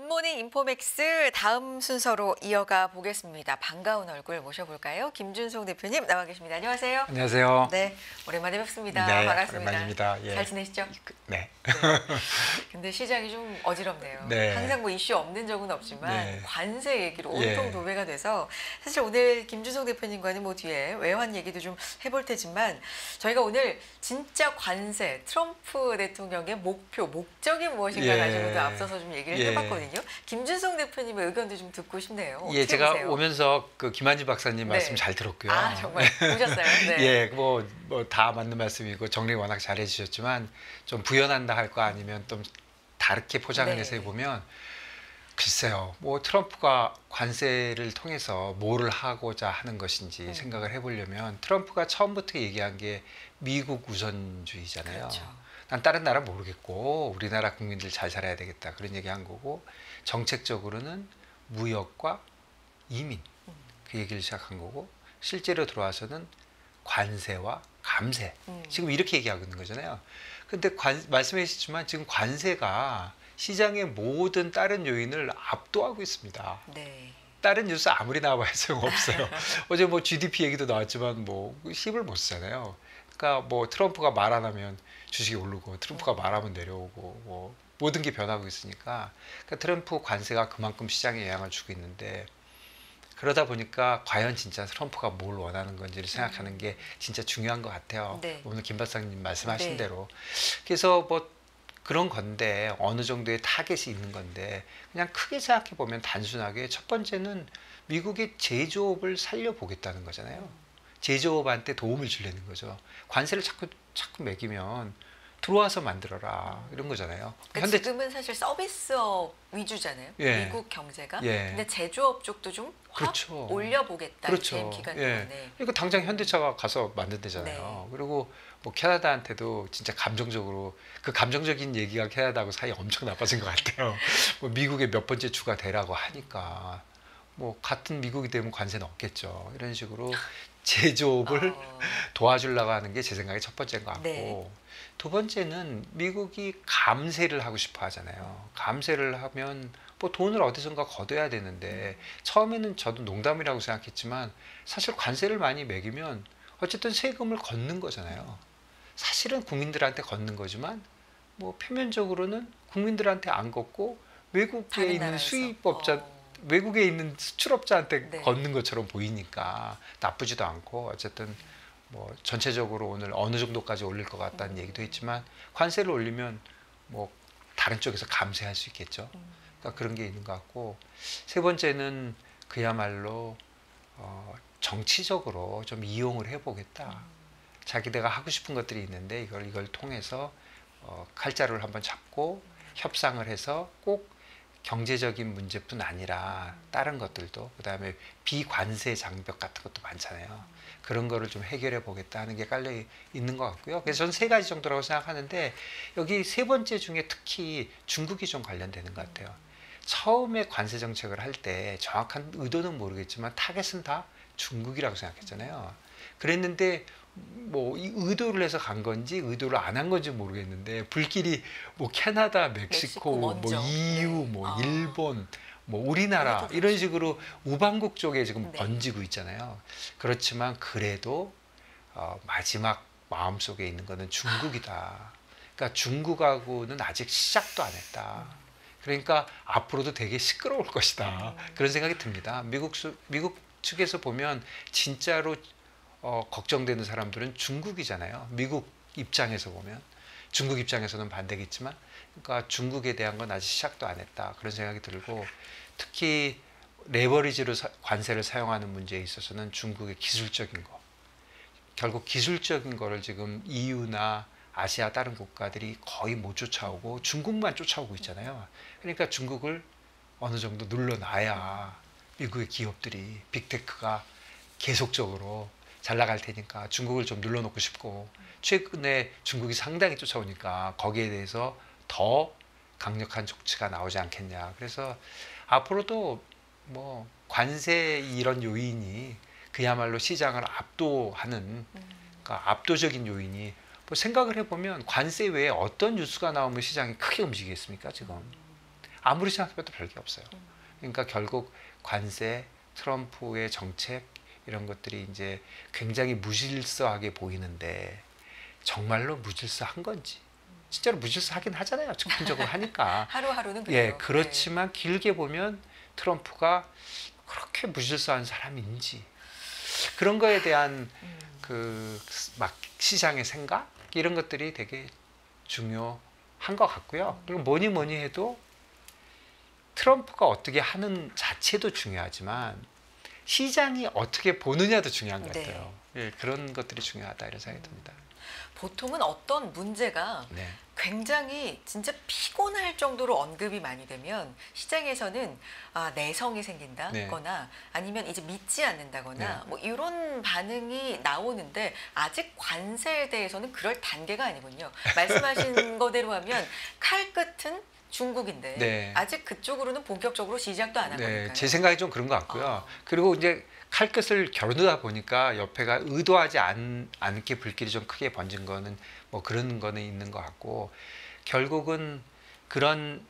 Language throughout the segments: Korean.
굿모닝 인포맥스 다음 순서로 이어가 보겠습니다. 반가운 얼굴 모셔볼까요? 김준송 대표님 나와 계십니다. 안녕하세요. 안녕하세요. 네, 오랜만에 뵙습니다. 네, 반갑습니다. 오랜만입니다. 예. 잘 지내시죠? 네. 네. 근데 시작이 좀 어지럽네요. 네. 항상 뭐 이슈 없는 적은 없지만 네. 관세 얘기로 예. 온통 도배가 돼서 사실 오늘 김준송 대표님과는 뭐 뒤에 외환 얘기도 좀 해볼 테지만 저희가 오늘 진짜 관세, 트럼프 대통령의 목표, 목적이 무엇인가 예. 가지고도 앞서서 좀 얘기를 예. 해봤거든요. 김준송 대표님의 의견도 좀 듣고 싶네요. 어떻게 예, 제가 보세요? 오면서 그 김한지 박사님 네. 말씀 잘 들었고요. 아, 정말 보셨어요? 네. 예, 뭐 다 맞는 말씀이고 정리 워낙 잘 해주셨지만 좀 부연한다 할 거 아니면 좀 다르게 포장을 네. 해서 해보면 글쎄요, 뭐 트럼프가 관세를 통해서 뭐를 하고자 하는 것인지 생각을 해보려면 트럼프가 처음부터 얘기한 게 미국 우선주의잖아요. 그렇죠. 난 다른 나라 모르겠고 우리나라 국민들 잘 살아야 되겠다 그런 얘기 한 거고 정책적으로는 무역과 이민 그 얘기를 시작한 거고 실제로 들어와서는 관세와 감세 지금 이렇게 얘기하고 있는 거잖아요. 근데 말씀해 주셨지만 지금 관세가 시장의 모든 다른 요인을 압도하고 있습니다. 네. 다른 뉴스 아무리 나와봐야 소용없어요. 어제 뭐 GDP 얘기도 나왔지만 뭐 힘을 못 쓰잖아요. 그러니까 뭐 트럼프가 말 안 하면 주식이 오르고 트럼프가 말하면 내려오고 뭐 모든 게 변하고 있으니까 그러니까 트럼프 관세가 그만큼 시장에 영향을 주고 있는데 그러다 보니까 과연 진짜 트럼프가 뭘 원하는 건지를 생각하는 게 진짜 중요한 것 같아요. 네. 오늘 김 박사님 말씀하신 네. 대로 그래서 뭐 그런 건데 어느 정도의 타겟이 있는 건데 그냥 크게 생각해 보면 단순하게 첫 번째는 미국의 제조업을 살려보겠다는 거잖아요. 제조업한테 도움을 주려는 거죠. 관세를 자꾸 매기면 들어와서 만들어라 이런 거잖아요. 그러니까 지금은 사실 서비스업 위주잖아요. 예. 미국 경제가. 예. 근데 제조업 쪽도 좀 확 그렇죠. 올려보겠다. 그렇죠. 재임 기간 예. 동안에. 그러니까 당장 현대차가 가서 만든대잖아요. 그리고 뭐 캐나다한테도 진짜 감정적으로 그 감정적인 얘기가 캐나다하고 사이 엄청 나빠진 것 같아요. 뭐 미국의 몇 번째 주가 되라고 하니까 뭐 같은 미국이 되면 관세는 없겠죠. 이런 식으로 제조업을 도와주려고 하는 게 제 생각에 첫 번째인 것 같고 네. 두 번째는 미국이 감세를 하고 싶어 하잖아요. 감세를 하면 뭐 돈을 어디선가 걷어야 되는데 처음에는 저도 농담이라고 생각했지만 사실 관세를 많이 매기면 어쨌든 세금을 걷는 거잖아요. 사실은 국민들한테 걷는 거지만 뭐 표면적으로는 국민들한테 안 걷고 외국에 다른 있는 나라에서. 수입업자 외국에 있는 수출업자한테 네. 걷는 것처럼 보이니까 나쁘지도 않고 어쨌든 뭐 전체적으로 오늘 어느 정도까지 올릴 것 같다는 얘기도 했지만 관세를 올리면 뭐 다른 쪽에서 감세할 수 있겠죠. 그러니까 그런 게 있는 것 같고 세 번째는 그야말로 정치적으로 좀 이용을 해보겠다. 자기네가 하고 싶은 것들이 있는데 이걸 통해서 칼자루를 한번 잡고 협상을 해서 꼭 경제적인 문제뿐 아니라 다른 것들도 그다음에 비관세 장벽 같은 것도 많잖아요. 그런 거를 좀 해결해 보겠다 하는 게 깔려 있는 것 같고요. 그래서 저는 세 가지 정도라고 생각하는데 여기 세 번째 중에 특히 중국이 좀 관련되는 것 같아요. 처음에 관세 정책을 할 때 정확한 의도는 모르겠지만 타겟은 다 중국이라고 생각했잖아요. 그랬는데 뭐 이 의도를 해서 간 건지 의도를 안 한 건지 모르겠는데 불길이 뭐 캐나다, 멕시코, 뭐 먼저. EU, 네. 뭐 일본, 뭐 우리나라 이런 식으로 우방국 쪽에 지금 네. 번지고 있잖아요. 그렇지만 그래도 마지막 마음속에 있는 거는 중국이다. 그러니까 중국하고는 아직 시작도 안 했다. 그러니까 앞으로도 되게 시끄러울 것이다. 그런 생각이 듭니다. 미국 측에서 보면 진짜로 걱정되는 사람들은 중국이잖아요. 미국 입장에서 보면 중국 입장에서는 반대겠지만 그러니까 중국에 대한 건 아직 시작도 안 했다. 그런 생각이 들고 특히 레버리지로 관세를 사용하는 문제에 있어서는 중국의 기술적인 거 결국 기술적인 거를 지금 EU나 아시아 다른 국가들이 거의 못 쫓아오고 중국만 쫓아오고 있잖아요. 그러니까 중국을 어느 정도 눌러놔야 미국의 기업들이 빅테크가 계속적으로 잘 나갈 테니까 중국을 좀 눌러놓고 싶고 최근에 중국이 상당히 쫓아오니까 거기에 대해서 더 강력한 조치가 나오지 않겠냐. 그래서 앞으로도 뭐 관세 이런 요인이 그야말로 시장을 압도하는 그러니까 압도적인 요인이 뭐 생각을 해보면 관세 외에 어떤 뉴스가 나오면 시장이 크게 움직이겠습니까 지금. 아무리 생각해봐도 별게 없어요. 그러니까 결국 관세, 트럼프의 정책 이런 것들이 이제 굉장히 무질서하게 보이는데 정말로 무질서한 건지 진짜로 무질서하긴 하잖아요. 즉흥적으로 하니까. 하루하루는 예, 그래요. 그렇지만 길게 보면 트럼프가 그렇게 무질서한 사람인지 그런 거에 대한 그 막 시장의 생각 이런 것들이 되게 중요한 것 같고요. 그리고 뭐니 뭐니 해도 트럼프가 어떻게 하는 자체도 중요하지만 시장이 어떻게 보느냐도 중요한 것 네. 같아요. 예, 그런 것들이 중요하다 이런 생각이 듭니다. 보통은 어떤 문제가 네. 굉장히 진짜 피곤할 정도로 언급이 많이 되면 시장에서는 내성이 생긴다거나 아니면 이제 믿지 않는다거나 뭐 이런 반응이 나오는데 아직 관세에 대해서는 그럴 단계가 아니군요. 말씀하신 거대로 하면 칼 끝은 중국인데 네. 아직 그쪽으로는 본격적으로 시작도 안 한 네, 거니까요. 제 생각이 좀 그런 것 같고요. 그리고 이제 칼끝을 겨루다 보니까 옆에가 의도하지 않게 불길이 좀 크게 번진 거는 뭐 그런 거는 있는 것 같고 결국은 그런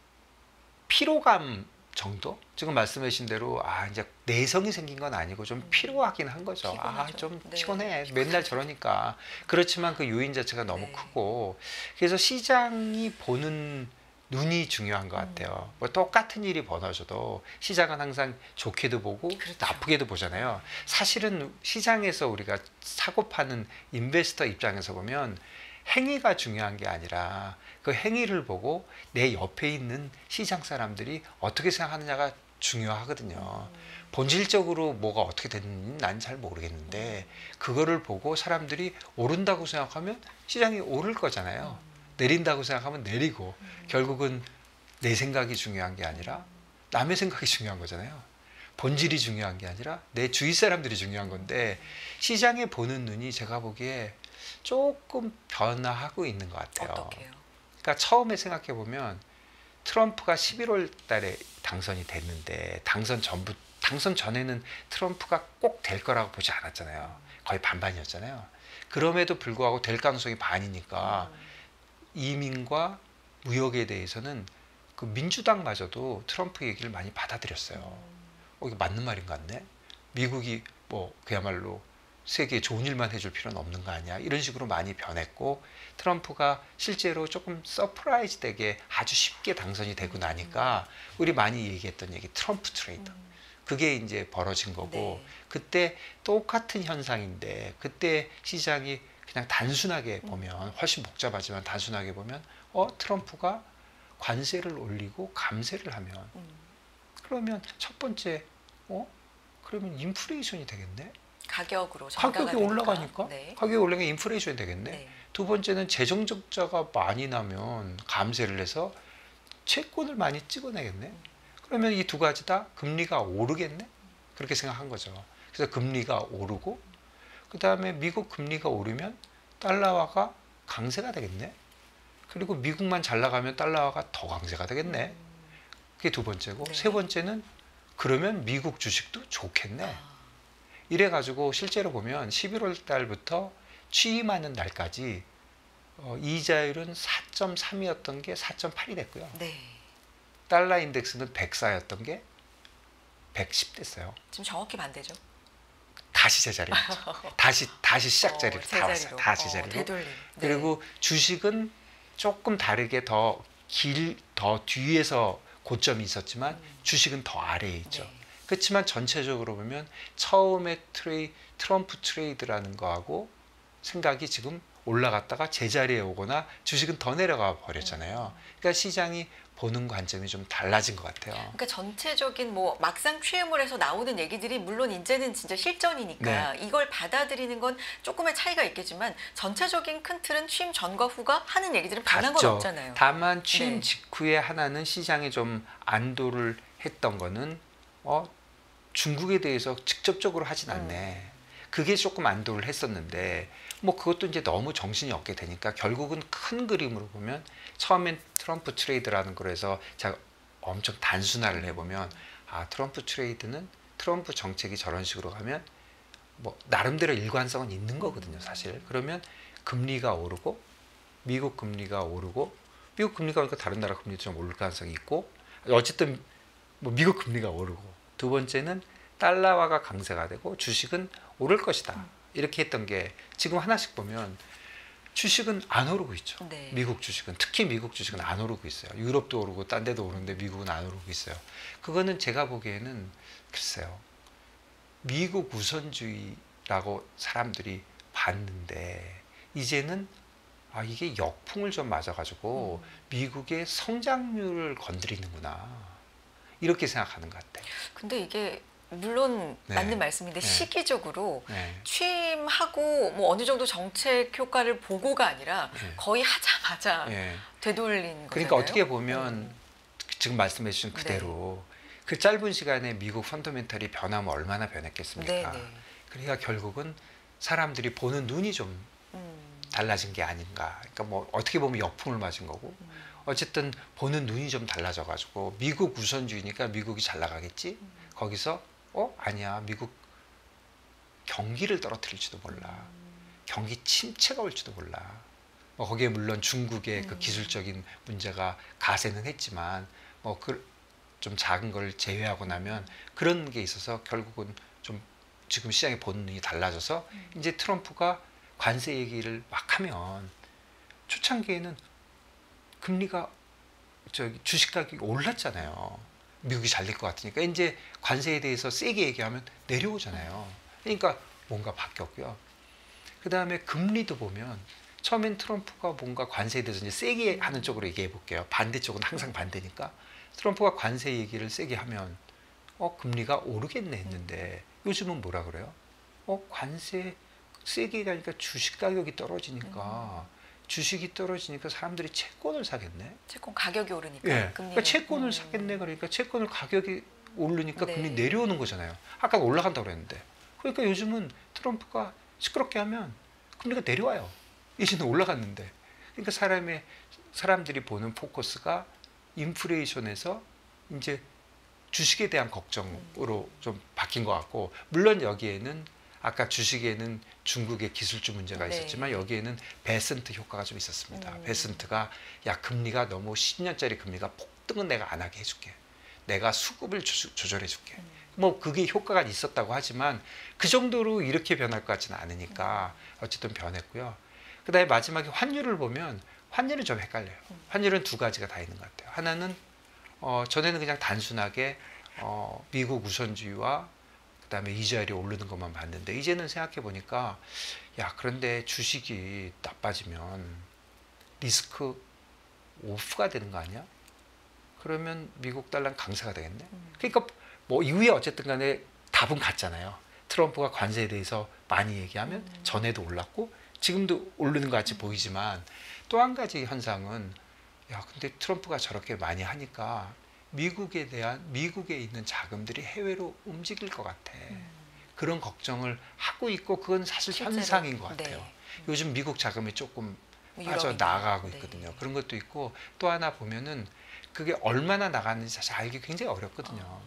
피로감 정도? 지금 말씀하신 대로 이제 내성이 생긴 건 아니고 좀 피로하긴 한 거죠. 피곤하죠. 좀 네. 피곤해. 맨날 저러니까. 그렇지만 그 요인 자체가 너무 네. 크고 그래서 시장이 보는 눈이 중요한 것 같아요. 뭐 똑같은 일이 벌어져도 시장은 항상 좋게도 보고 그렇죠. 나쁘게도 보잖아요. 사실은 시장에서 우리가 사고 파는 인베스터 입장에서 보면 행위가 중요한 게 아니라 그 행위를 보고 내 옆에 있는 시장 사람들이 어떻게 생각하느냐가 중요하거든요. 본질적으로 뭐가 어떻게 됐는지 난 잘 모르겠는데 그거를 보고 사람들이 오른다고 생각하면 시장이 오를 거잖아요. 내린다고 생각하면 내리고 결국은 내 생각이 중요한 게 아니라 남의 생각이 중요한 거잖아요. 본질이 중요한 게 아니라 내 주위 사람들이 중요한 건데 시장에 보는 눈이 제가 보기에 조금 변화하고 있는 것 같아요. 어떻게요? 그러니까 처음에 생각해 보면 트럼프가 11월 달에 당선이 됐는데 당선 전에는 트럼프가 꼭 될 거라고 보지 않았잖아요. 거의 반반이었잖아요. 그럼에도 불구하고 될 가능성이 반이니까 이민과 무역에 대해서는 그 민주당마저도 트럼프 얘기를 많이 받아들였어요. 이게 맞는 말인 것 같네. 미국이 뭐 그야말로 세계에 좋은 일만 해줄 필요는 없는 거 아니야. 이런 식으로 많이 변했고 트럼프가 실제로 조금 서프라이즈 되게 아주 쉽게 당선이 되고 나니까 우리 많이 얘기했던 얘기 트럼프 트레이드. 그게 이제 벌어진 거고 네. 그때 똑같은 현상인데 그때 시장이 그냥 단순하게 보면 훨씬 복잡하지만 단순하게 보면 트럼프가 관세를 올리고 감세를 하면 그러면 첫 번째 그러면 인플레이션이 되겠네. 가격으로 전가가 가격이 되니까. 올라가니까 네. 가격이 올라가면 인플레이션이 되겠네. 네. 두 번째는 재정 적자가 많이 나면 감세를 해서 채권을 많이 찍어내겠네. 그러면 이 두 가지 다 금리가 오르겠네. 그렇게 생각한 거죠. 그래서 금리가 오르고 그 다음에 미국 금리가 오르면 달러화가 강세가 되겠네. 그리고 미국만 잘 나가면 달러화가 더 강세가 되겠네. 그게 두 번째고 네. 세 번째는 그러면 미국 주식도 좋겠네. 이래가지고 실제로 보면 11월 달부터 취임하는 날까지 이자율은 4.3이었던 게 4.8이 됐고요. 네. 달러 인덱스는 104였던 게 110 됐어요. 지금 정확히 반대죠. 다시 제자리로 다시 시작 자리로 다 왔어요. 제자리로. 다시 제자리로. 되돌림. 네. 그리고 주식은 조금 다르게 더 뒤에서 고점이 있었지만 주식은 더 아래에 있죠. 네. 그렇지만 전체적으로 보면 처음에 트럼프 트레이드라는 거하고 생각이 지금 올라갔다가 제자리에 오거나 주식은 더 내려가 버렸잖아요. 그러니까 시장이 보는 관점이 좀 달라진 것 같아요. 그러니까 전체적인 뭐 막상 취임을 해서 나오는 얘기들이 물론 이제는 진짜 실전이니까 이걸 받아들이는 건 조금의 차이가 있겠지만 전체적인 큰 틀은 취임 전과 후가 하는 얘기들은 변한 건 같죠. 없잖아요. 다만 취임 네. 직후에 하나는 시장이 좀 안도를 했던 거는 중국에 대해서 직접적으로 하진 않네. 그게 조금 안도를 했었는데 뭐 그것도 이제 너무 정신이 없게 되니까 결국은 큰 그림으로 보면 처음엔 트럼프 트레이드라는 걸 해서 제가 엄청 단순화를 해보면 트럼프 트레이드는 트럼프 정책이 저런 식으로 가면 뭐 나름대로 일관성은 있는 거거든요, 사실. 그러면 금리가 오르고 미국 금리가 오르고 미국 금리가 오니까 다른 나라 금리도 좀 오를 가능성이 있고 어쨌든 뭐 미국 금리가 오르고, 두 번째는 달러화가 강세가 되고 주식은 오를 것이다. 이렇게 했던 게 지금 하나씩 보면 주식은 안 오르고 있죠. 네. 미국 주식은, 특히 미국 주식은 안 오르고 있어요. 유럽도 오르고 딴 데도 오르는데 미국은 안 오르고 있어요. 그거는 제가 보기에는 글쎄요, 미국 우선주의라고 사람들이 봤는데 이제는 이게 역풍을 좀 맞아가지고 미국의 성장률을 건드리는구나, 이렇게 생각하는 것 같아요. 근데 이게 물론 네. 맞는 말씀인데 네. 시기적으로 네. 취임하고 뭐 어느 정도 정책 효과를 보고가 아니라 네. 거의 하자마자 네. 되돌린 거잖아요. 그러니까 어떻게 보면 지금 말씀해 주신 그대로 그 짧은 시간에 미국 펀더멘털이 변하면 얼마나 변했겠습니까? 네, 네. 그러니까 결국은 사람들이 보는 눈이 좀 달라진 게 아닌가. 그러니까 뭐 어떻게 보면 역풍을 맞은 거고, 어쨌든 보는 눈이 좀 달라져가지고 미국 우선주의니까 미국이 잘 나가겠지. 거기서 아니야, 미국 경기를 떨어뜨릴지도 몰라. 경기 침체가 올지도 몰라. 뭐 거기에 물론 중국의 그 기술적인 문제가 가세는 했지만 뭐 좀 작은 걸 제외하고 나면 그런 게 있어서 결국은 좀 지금 시장의 보는 눈이 달라져서 이제 트럼프가 관세 얘기를 막 하면 초창기에는 금리가 주식 가격이 올랐잖아요. 미국이 잘 될 것 같으니까 이제 관세에 대해서 세게 얘기하면 내려오잖아요. 그러니까 뭔가 바뀌었고요. 그 다음에 금리도 보면 처음엔 트럼프가 뭔가 관세에 대해서 이제 세게 하는 쪽으로 얘기해 볼게요. 반대쪽은 항상 반대니까 트럼프가 관세 얘기를 세게 하면 금리가 오르겠네 했는데 요즘은 뭐라 그래요? 관세 세게 가니까 주식 가격이 떨어지니까 주식이 떨어지니까 사람들이 채권을 사겠네. 채권 가격이 오르니까. 예. 그러니까 채권을 사겠네. 그러니까 채권을 가격이 오르니까 금리 내려오는 거잖아요. 아까 올라간다고 그랬는데. 그러니까 요즘은 트럼프가 시끄럽게 하면 금리가 내려와요. 예전에 올라갔는데. 그러니까 사람들이 보는 포커스가 인플레이션에서 이제 주식에 대한 걱정으로 좀 바뀐 것 같고, 물론 여기에는 아까 주식에는 중국의 기술주 문제가 있었지만 여기에는 베센트 효과가 좀 있었습니다. 베센트가 금리가 너무 10년짜리 금리가 폭등은 내가 안 하게 해줄게. 내가 수급을 조절해 줄게. 뭐 그게 효과가 있었다고 하지만 그 정도로 이렇게 변할 것 같지는 않으니까 어쨌든 변했고요. 그 다음에 마지막에 환율을 보면 환율은 좀 헷갈려요. 환율은 두 가지가 다 있는 것 같아요. 하나는 전에는 그냥 단순하게 미국 우선주의와 그다음에 이자율이 오르는 것만 봤는데 이제는 생각해 보니까 그런데 주식이 나빠지면 리스크 오프가 되는 거 아니야? 그러면 미국 달러는 강세가 되겠네. 그러니까 뭐 이후에 어쨌든 간에 답은 같잖아요. 트럼프가 관세에 대해서 많이 얘기하면 전에도 올랐고 지금도 오르는 것 같이 보이지만 또 한 가지 현상은 근데 트럼프가 저렇게 많이 하니까 미국에 있는 자금들이 해외로 움직일 것 같아. 그런 걱정을 하고 있고 그건 사실 현상인 것 같아요. 네. 요즘 미국 자금이 조금 빠져나가고 있거든요. 그런 것도 있고 또 하나 보면은 그게 얼마나 나가는지 사실 알기 굉장히 어렵거든요.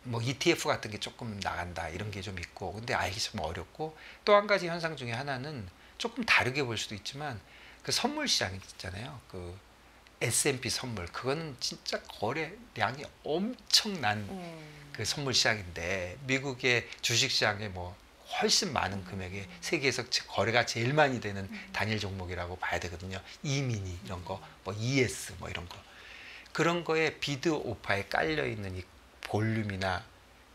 뭐 ETF 같은 게 조금 나간다 이런 게 좀 있고 근데 알기 좀 어렵고 또 한 가지 현상 중에 하나는 조금 다르게 볼 수도 있지만 그 선물 시장 있잖아요. 그 S&P 선물 그거는 진짜 거래량이 엄청난 그 선물 시장인데 미국의 주식 시장에 뭐 훨씬 많은 금액의 세계에서 거래가 제일 많이 되는 단일 종목이라고 봐야 되거든요. 이미니 이런 거, 뭐 ES 뭐 이런 거 그런 거에 비드 오파에 깔려 있는 이 볼륨이나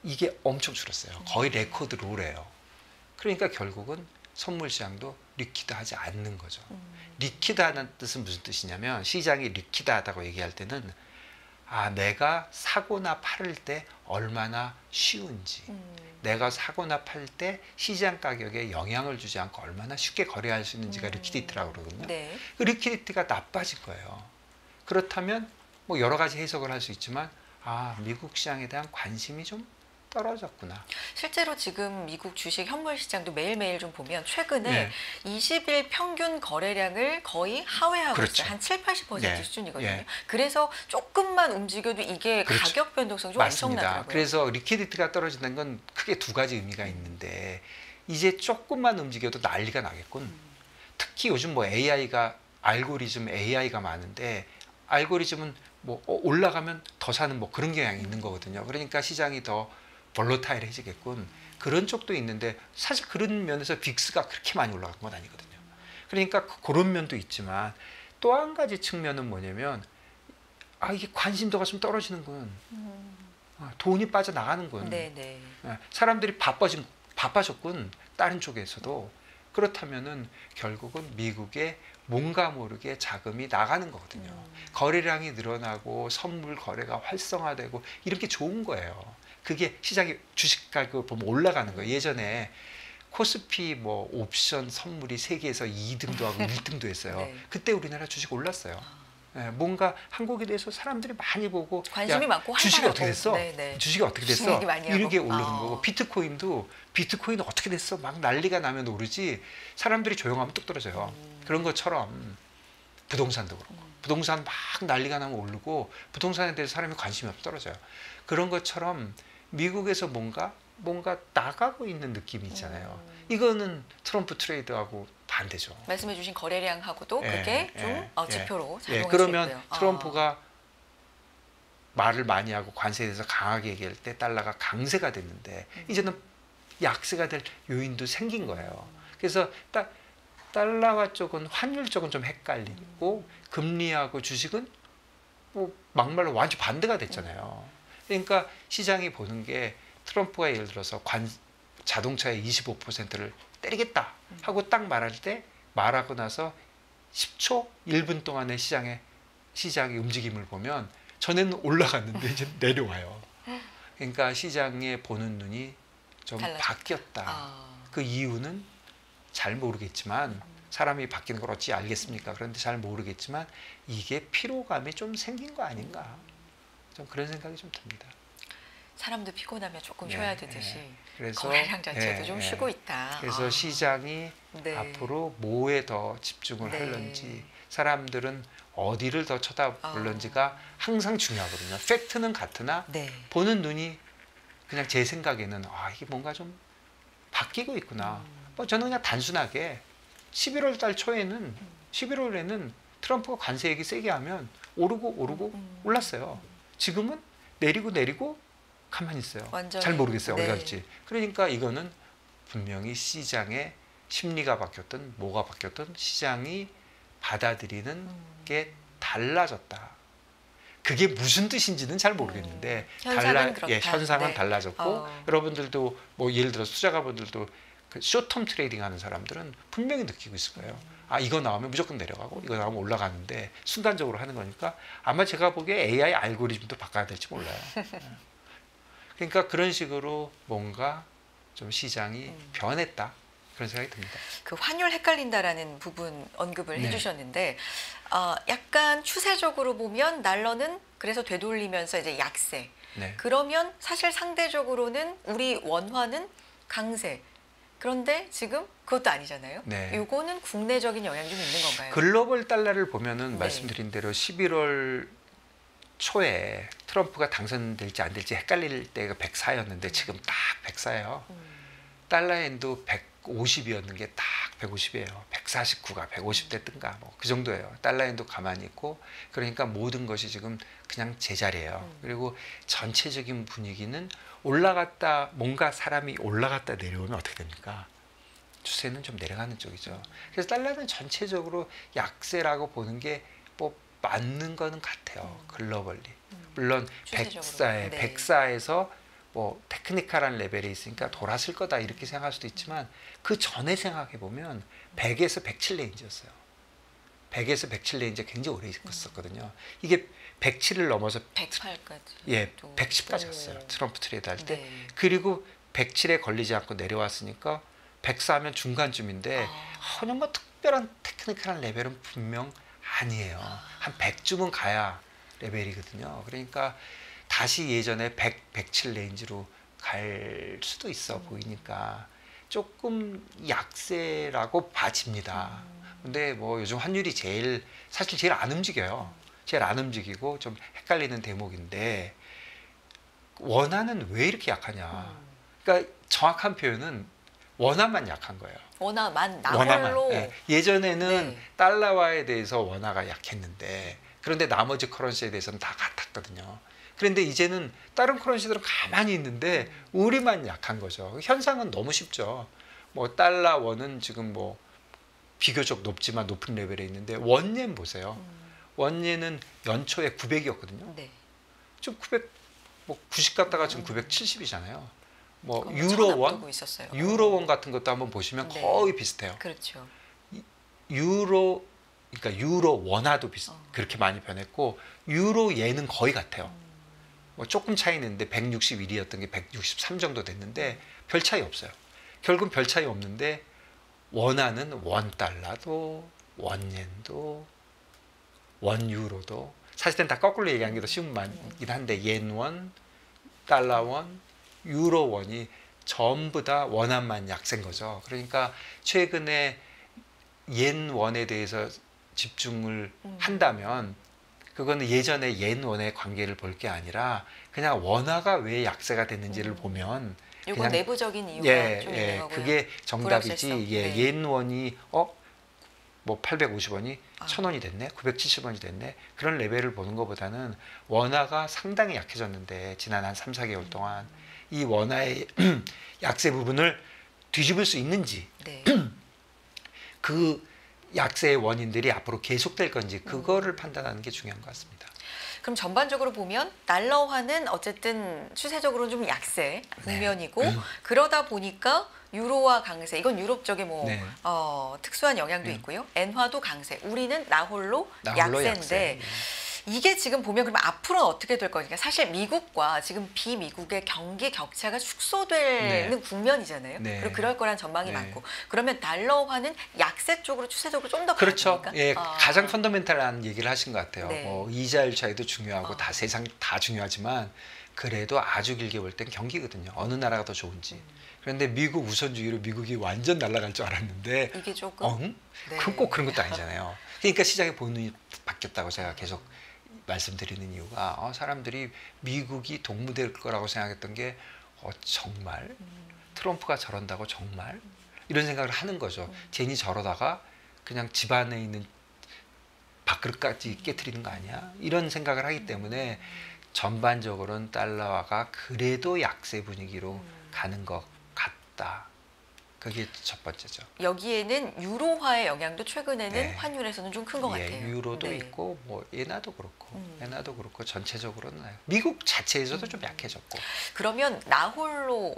이게 엄청 줄었어요. 거의 레코드 로래요. 그러니까 결국은 선물 시장도 리퀴드하지 않는 거죠. 리퀴드하는 뜻은 무슨 뜻이냐면 시장이 리퀴드하다고 얘기할 때는 내가 사거나 팔을 때 얼마나 쉬운지 내가 사거나 팔 때 시장 가격에 영향을 주지 않고 얼마나 쉽게 거래할 수 있는지가 리퀴디티라고 그러거든요. 네. 그 리퀴디티가 나빠질 거예요. 그렇다면 뭐 여러 가지 해석을 할 수 있지만 미국 시장에 대한 관심이 좀 떨어졌구나. 실제로 지금 미국 주식 현물 시장도 매일매일 좀 보면 최근에 20일 평균 거래량을 거의 하회하고 있어요. 한 7-80% 수준이거든요. 그래서 조금만 움직여도 이게 가격 변동성이 좀 엄청나더라고요. 그래서 리퀴디티가 떨어진다는 건 크게 두 가지 의미가 있는데 이제 조금만 움직여도 난리가 나겠군. 특히 요즘 뭐 알고리즘 AI가 많은데 알고리즘은 뭐 올라가면 더 사는 뭐 그런 경향이 있는 거거든요. 그러니까 시장이 더 볼로타일해지겠군. 그런 쪽도 있는데 사실 그런 면에서 빅스가 그렇게 많이 올라간 건 아니거든요. 그러니까 그런 면도 있지만 또 한 가지 측면은 뭐냐면 이게 관심도가 좀 떨어지는군. 돈이 빠져나가는군. 네네. 사람들이 바빠졌군. 다른 쪽에서도. 그렇다면은 결국은 미국에 뭔가 모르게 자금이 나가는 거거든요. 거래량이 늘어나고 선물 거래가 활성화되고 이렇게 좋은 거예요. 그게 시장이 주식 가격을 보면 올라가는 거예요. 예전에 코스피 뭐 옵션 선물이 세계에서 2등도 하고 1등도 했어요. 네. 그때 우리나라 주식 올랐어요. 뭔가 한국에 대해서 사람들이 많이 보고 관심이 많고 주식이 어떻게 됐어? 네네. 주식이 어떻게 됐어? 이렇게 오르는 아. 거고 비트코인은 어떻게 됐어? 막 난리가 나면 오르지 사람들이 조용하면 뚝 떨어져요. 그런 것처럼 부동산도 그렇고 부동산 막 난리가 나면 오르고 부동산에 대해서 사람이 관심이 없어 떨어져요. 그런 것처럼 미국에서 뭔가 나가고 있는 느낌이 있잖아요. 이거는 트럼프 트레이드하고 반대죠. 말씀해주신 거래량하고도 그게 좀 지표로 작용할 그러면 수 있고요. 트럼프가 말을 많이 하고 관세에 대해서 강하게 얘기할 때 달러가 강세가 됐는데 이제는 약세가 될 요인도 생긴 거예요. 그래서 달러와 쪽은 환율 쪽은 좀 헷갈리고 금리하고 주식은 뭐 막말로 완전 반대가 됐잖아요. 그러니까 시장이 보는 게 트럼프가 예를 들어서 자동차의 25%를 때리겠다 하고 딱 말하고 나서 10초, 1분 동안의 시장의 움직임을 보면 전에는 올라갔는데 이제 내려와요. 그러니까 시장에 보는 눈이 좀 바뀌었다. 그 이유는 잘 모르겠지만 사람이 바뀌는 걸 어찌 알겠습니까? 그런데 잘 모르겠지만 이게 피로감이 좀 생긴 거 아닌가? 좀 그런 생각이 좀 듭니다. 사람도 피곤하면 조금 쉬어야 되듯이 그래서 거래량 자체도 좀 쉬고 있다. 그래서 시장이 앞으로 뭐에 더 집중을 할런지 사람들은 어디를 더 쳐다볼런지가 항상 중요하거든요. 팩트는 같으나 보는 눈이 그냥 제 생각에는 이게 뭔가 좀 바뀌고 있구나. 저는 그냥 단순하게 11월 달 초에는 11월에는 트럼프가 관세 얘기 세게 하면 오르고 올랐어요. 지금은 내리고 가만히 있어요. 완전히. 잘 모르겠어요. 어디 갈지. 그러니까 이거는 분명히 시장의 심리가 바뀌었든 뭐가 바뀌었든 시장이 받아들이는 게 달라졌다. 그게 무슨 뜻인지는 잘 모르겠는데 현상은 달라졌고 여러분들도 뭐 예를 들어 투자가분들도 그 쇼텀 트레이딩 하는 사람들은 분명히 느끼고 있을 거예요. 이거 나오면 무조건 내려가고 이거 나오면 올라가는데 순간적으로 하는 거니까 아마 제가 보기에 AI 알고리즘도 바꿔야 될지 몰라요. 그러니까 그런 식으로 뭔가 좀 시장이 변했다. 그런 생각이 듭니다. 그 환율 헷갈린다라는 부분 언급을 해주셨는데 약간 추세적으로 보면 달러는 그래서 되돌리면서 이제 약세. 그러면 사실 상대적으로는 우리 원화는 강세. 그런데 지금 그것도 아니잖아요. 요거는 국내적인 영향이 좀 있는 건가요? 글로벌 달러를 보면은 말씀드린 대로 11월 초에 트럼프가 당선될지 안 될지 헷갈릴 때가 104였는데 지금 딱 104예요. 달러엔도 150이었는 게 딱 150이에요. 149가 150대 뜬가 뭐 그 정도예요. 달러엔도 가만히 있고 그러니까 모든 것이 지금 그냥 제자리예요. 그리고 전체적인 분위기는 올라갔다 뭔가 사람이 올라갔다 내려오면 어떻게 됩니까? 추세는 좀 내려가는 쪽이죠. 그래서 달러는 전체적으로 약세라고 보는 게 뭐 맞는 거는 같아요. 글로벌리. 물론 104에서 뭐 테크니컬한 레벨에 있으니까 돌았을 거다 이렇게 생각할 수도 있지만 그 전에 생각해 보면 100에서 107 레인지였어요. 100에서 107 레인지 굉장히 오래 있었거든요. 이게 107을 넘어서 108까지 110까지 갔어요. 트럼프 트레이드 할 때. 그리고 107에 걸리지 않고 내려왔으니까 104면 중간쯤인데 뭐 특별한 테크니컬한 레벨은 분명 아니에요. 한 100쯤은 가야 레벨이거든요. 그러니까 다시 예전에 100, 107 레인지로 갈 수도 있어 보이니까 조금 약세라고 봐집니다. 근데 뭐 요즘 환율이 사실 제일 안 움직여요. 제일 안 움직이고 좀 헷갈리는 대목인데 원화는 왜 이렇게 약하냐. 그러니까 정확한 표현은 원화만 약한 거예요. 원화만 나홀로. 예전에는 달러화에 대해서 원화가 약했는데 그런데 나머지 커런시에 대해서는 다 같았거든요. 그런데 이제는 다른 커런시들은 가만히 있는데 우리만 약한 거죠. 현상은 너무 쉽죠. 뭐 달러 원은 지금 뭐 비교적 높지만 높은 레벨에 있는데 원예는 보세요. 원예는 연초에 900이었거든요. 네. 좀 900, 뭐 90 갔다가 지금 970이잖아요. 뭐 있었어요. 유로원 같은 것도 한번 보시면 네. 거의 비슷해요. 그렇죠. 그러니까 유로 원화도 그렇게 많이 변했고 유로 예는 거의 같아요. 뭐 조금 차이 있는데 161이었던 게 163 정도 됐는데 별 차이 없어요. 결국은 별 차이 없는데 원화는 원 달러도 원옌도 원 유로도 사실은 다 거꾸로 얘기하는 게 더 쉬운 말이긴 한데 옌원, 달러원, 유로원이 전부 다 원화만 약세인 거죠. 그러니까 최근에 옌원에 대해서 집중을 한다면 그거는 예전에 옌원의 관계를 볼 게 아니라 그냥 원화가 왜 약세가 됐는지를 보면 이건 내부적인 이유가 좀 있는 거고요. 그게 정답이지. 네. 옌원이 뭐 850원이 1000원이 됐네, 970원이 됐네 그런 레벨을 보는 것보다는 원화가 상당히 약해졌는데 지난 한 3, 4개월 동안 이 원화의 약세 부분을 뒤집을 수 있는지 네. 그 약세의 원인들이 앞으로 계속될 건지 그거를 판단하는 게 중요한 것 같습니다. 그럼 전반적으로 보면 달러화는 어쨌든 추세적으로는 좀 약세 국면이고 그러다 보니까 유로화 강세, 이건 유럽 쪽에 뭐 특수한 영향도 있고요. 엔화도 강세, 우리는 나홀로 약세인데 이게 지금 보면 그러면 앞으로는 어떻게 될 거니까 사실 미국과 지금 비미국의 경기 격차가 축소되는 국면이잖아요. 그리고 그럴 거란 전망이 많고 그러면 달러화는 약세 쪽으로 추세적으로 좀 더 그렇죠. 가니까 예, 가장 펀더멘탈한 얘기를 하신 것 같아요. 뭐 이자율 차이도 중요하고 다 세상 다 중요하지만 그래도 아주 길게 볼 땐 경기거든요. 어느 나라가 더 좋은지. 그런데 미국 우선주의로 미국이 완전 날아갈 줄 알았는데 이게 조금 그럼 꼭 그런 것도 아니잖아요. 그러니까 시장의 본능이 바뀌었다고 제가 계속 말씀드리는 이유가 사람들이 미국이 동무될 거라고 생각했던 게 정말 트럼프가 저런다고 정말 이런 생각을 하는 거죠. 괜히 저러다가 그냥 집안에 있는 밥그릇까지 깨트리는 거 아니야? 이런 생각을 하기 때문에 전반적으로는 달러화가 그래도 약세 분위기로 가는 것 같다. 그게 첫 번째죠. 여기에는 유로화의 영향도 최근에는 환율에서는 좀 큰 것 같아요. 유로도 있고 뭐 엔화도 그렇고 전체적으로는 미국 자체에서도 좀 약해졌고. 그러면 나홀로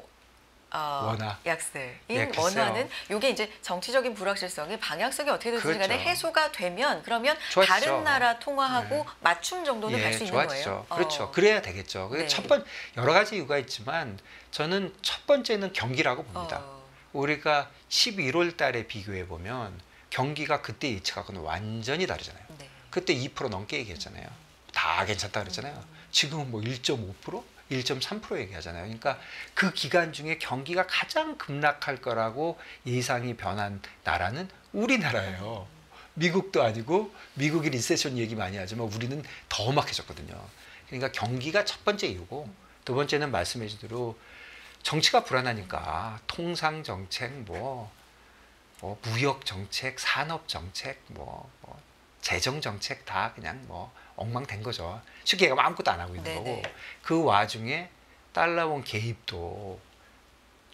원화 약세인 원화는 이게 이제 정치적인 불확실성이 방향성이 어떻게 되든지 간에 해소가 되면 그러면 좋아지죠. 다른 나라 통화하고 맞춤 정도는 갈 수 있는 거예요. 그렇죠. 그래야 되겠죠. 여러 가지 이유가 있지만 저는 첫 번째는 경기라고 봅니다. 우리가 11월 달에 비교해 보면 경기가 그때 예측하고는 완전히 다르잖아요. 그때 2% 넘게 얘기했잖아요. 다 괜찮다 그랬잖아요. 지금은 뭐 1.5%? 1.3% 얘기하잖아요. 그러니까 그 기간 중에 경기가 가장 급락할 거라고 예상이 변한 나라는 우리나라예요. 미국도 아니고 미국이 리세션 얘기 많이 하지만 우리는 더 험악해졌거든요. 그러니까 경기가 첫 번째 이유고 두 번째는 말씀해 준 대로 정치가 불안하니까 통상 정책, 뭐 무역 정책, 산업 정책, 재정 정책 다 그냥 엉망된 거죠. 쉽게 얘기하면 아무것도 안 하고 있는 거고 그 와중에 달러원 개입도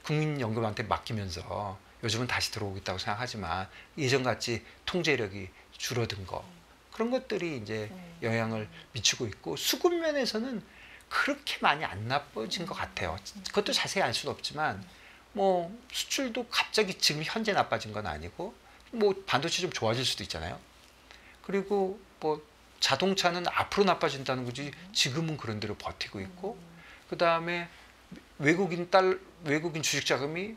국민연금한테 맡기면서 요즘은 다시 들어오고 있다고 생각하지만 예전같이 통제력이 줄어든 거 그런 것들이 이제 영향을 미치고 있고 수급 면에서는 그렇게 많이 안 나빠진 것 같아요. 그것도 자세히 알 수는 없지만 뭐 수출도 갑자기 지금 현재 나빠진 건 아니고 뭐 반도체 좀 좋아질 수도 있잖아요. 그리고 뭐 자동차는 앞으로 나빠진다는 거지 지금은 그런 대로 버티고 있고 그 다음에 외국인 주식 자금이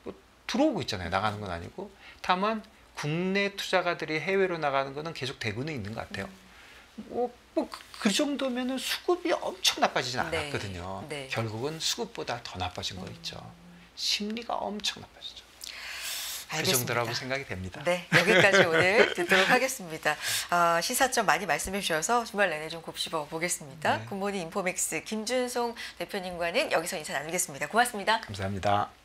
뭐 들어오고 있잖아요. 나가는 건 아니고 다만 국내 투자가들이 해외로 나가는 거는 계속 되고는 있는 것 같아요. 그 정도면은 수급이 엄청 나빠지진 않았거든요. 결국은 수급보다 더 나빠진 거 있죠. 심리가 엄청 나빠지죠. 알겠습니다. 그 정도라고 생각이 됩니다. 네, 여기까지 오늘 듣도록 하겠습니다. 시사점 많이 말씀해 주셔서 주말 내내 좀 곱씹어 보겠습니다. 굿모닝 인포맥스 김준송 대표님과는 여기서 인사 나누겠습니다. 고맙습니다. 감사합니다.